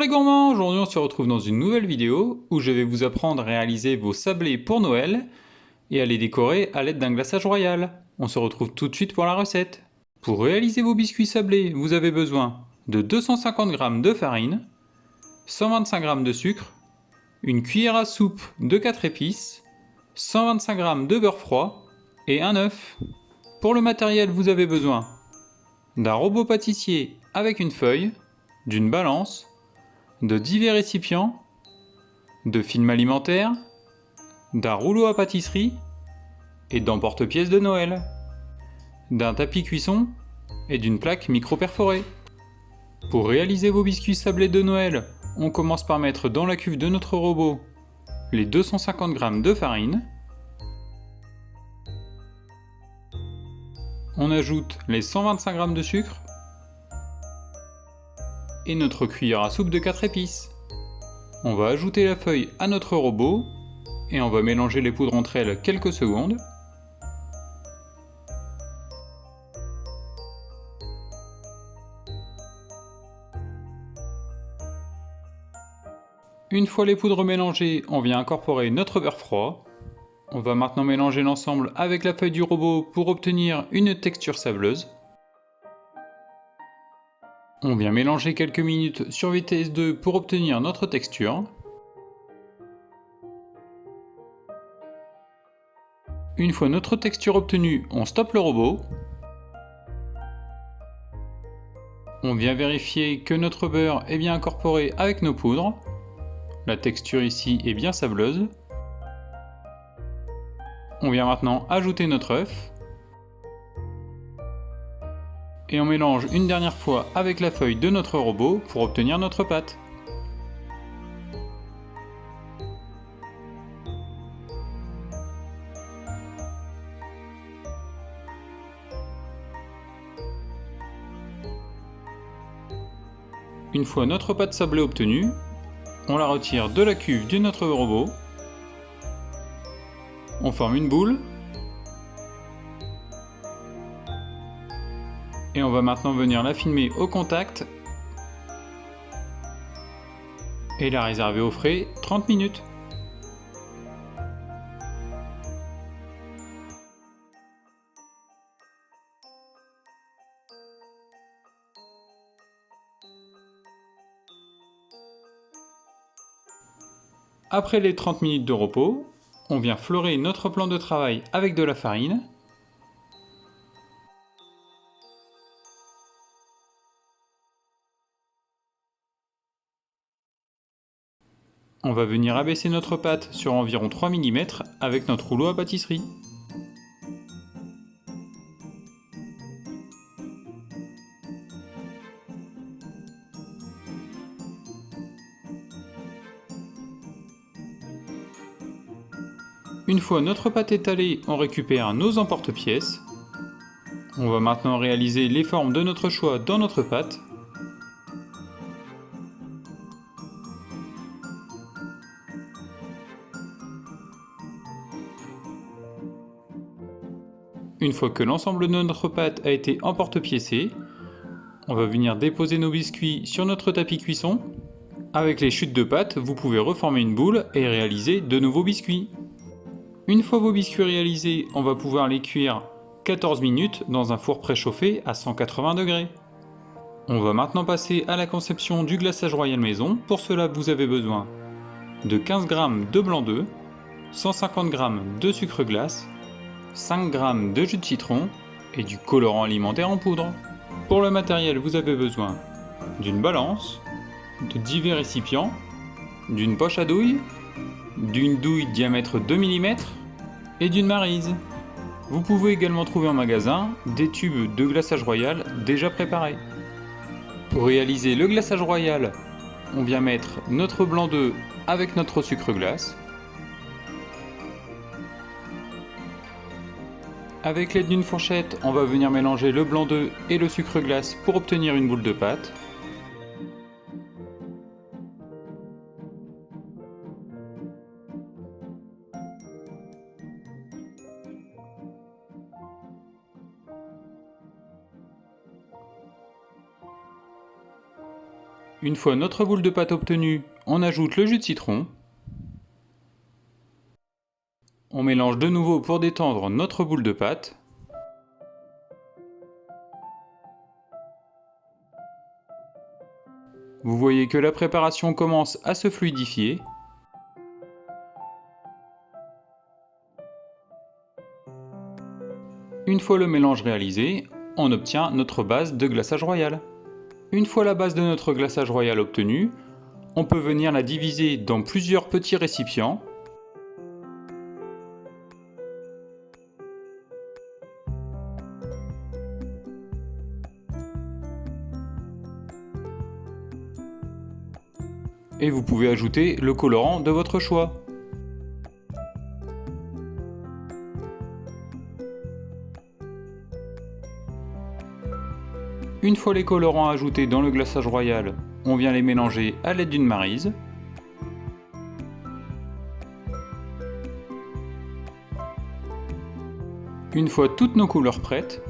les gourmands, aujourd'hui on se retrouve dans une nouvelle vidéo où je vais vous apprendre à réaliser vos sablés pour Noël et à les décorer à l'aide d'un glaçage royal. On se retrouve tout de suite pour la recette. Pour réaliser vos biscuits sablés, vous avez besoin de 250 g de farine, 125 g de sucre, une cuillère à soupe de 4 épices, 125 g de beurre froid et un œuf. Pour le matériel, vous avez besoin d'un robot pâtissier avec une feuille, d'une balance, de divers récipients, de film alimentaire, d'un rouleau à pâtisserie et d'emporte-pièces de Noël, d'un tapis cuisson et d'une plaque micro-perforée. Pour réaliser vos biscuits sablés de Noël, on commence par mettre dans la cuve de notre robot les 250 g de farine. On ajoute les 125 g de sucre et notre cuillère à soupe de 4 épices. On va ajouter la feuille à notre robot et on va mélanger les poudres entre elles quelques secondes. Une fois les poudres mélangées, on vient incorporer notre beurre froid. On va maintenant mélanger l'ensemble avec la feuille du robot pour obtenir une texture sableuse. On vient mélanger quelques minutes sur vitesse 2 pour obtenir notre texture. Une fois notre texture obtenue, on stoppe le robot. On vient vérifier que notre beurre est bien incorporé avec nos poudres. La texture ici est bien sableuse. On vient maintenant ajouter notre œuf. Et on mélange une dernière fois avec la feuille de notre robot pour obtenir notre pâte. Une fois notre pâte sablée obtenue, on la retire de la cuve de notre robot. On forme une boule. Et on va maintenant venir la filmer au contact et la réserver au frais 30 minutes. Après les 30 minutes de repos, on vient fleurer notre plan de travail avec de la farine. On va venir abaisser notre pâte sur environ 3 mm avec notre rouleau à pâtisserie. Une fois notre pâte étalée, on récupère nos emporte-pièces. On va maintenant réaliser les formes de notre choix dans notre pâte. Une fois que l'ensemble de notre pâte a été emporte-piécé, on va venir déposer nos biscuits sur notre tapis cuisson. Avec les chutes de pâte, vous pouvez reformer une boule et réaliser de nouveaux biscuits. Une fois vos biscuits réalisés, on va pouvoir les cuire 14 minutes dans un four préchauffé à 180 degrés. On va maintenant passer à la conception du glaçage royal maison. Pour cela, vous avez besoin de 15 g de blanc d'œuf, 150 g de sucre glace, 5 g de jus de citron et du colorant alimentaire en poudre. Pour le matériel, vous avez besoin d'une balance, de divers récipients, d'une poche à douille, d'une douille diamètre 2 mm et d'une maryse. Vous pouvez également trouver en magasin des tubes de glaçage royal déjà préparés. Pour réaliser le glaçage royal, on vient mettre notre blanc d'œuf avec notre sucre glace. Avec l'aide d'une fourchette, on va venir mélanger le blanc d'œuf et le sucre glace pour obtenir une boule de pâte. Une fois notre boule de pâte obtenue, on ajoute le jus de citron. On mélange de nouveau pour détendre notre boule de pâte. Vous voyez que la préparation commence à se fluidifier. Une fois le mélange réalisé, on obtient notre base de glaçage royal. Une fois la base de notre glaçage royal obtenue, on peut venir la diviser dans plusieurs petits récipients. Et vous pouvez ajouter le colorant de votre choix. Une fois les colorants ajoutés dans le glaçage royal, on vient les mélanger à l'aide d'une maryse. Une fois toutes nos couleurs prêtes,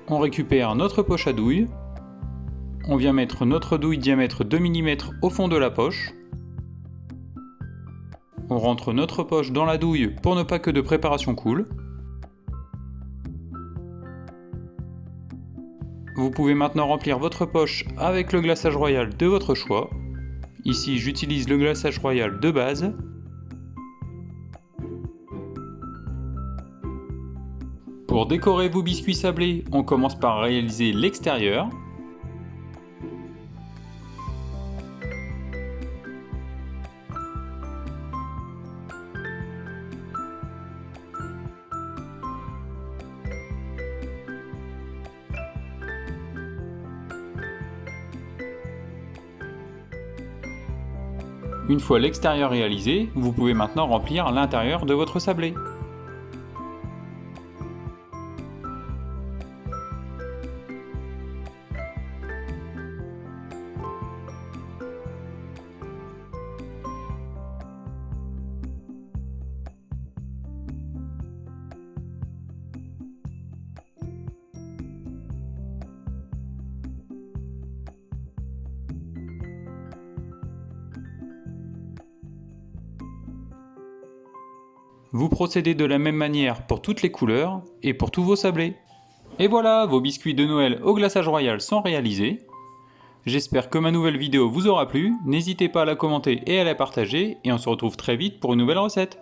on récupère notre poche à douille. On vient mettre notre douille diamètre 2 mm au fond de la poche. On rentre notre poche dans la douille pour ne pas que de préparation coule. Vous pouvez maintenant remplir votre poche avec le glaçage royal de votre choix. Ici, j'utilise le glaçage royal de base. Pour décorer vos biscuits sablés, on commence par réaliser l'extérieur. Une fois l'extérieur réalisé, vous pouvez maintenant remplir l'intérieur de votre sablé. Vous procédez de la même manière pour toutes les couleurs et pour tous vos sablés. Et voilà, vos biscuits de Noël au glaçage royal sont réalisés. J'espère que ma nouvelle vidéo vous aura plu, n'hésitez pas à la commenter et à la partager, et on se retrouve très vite pour une nouvelle recette.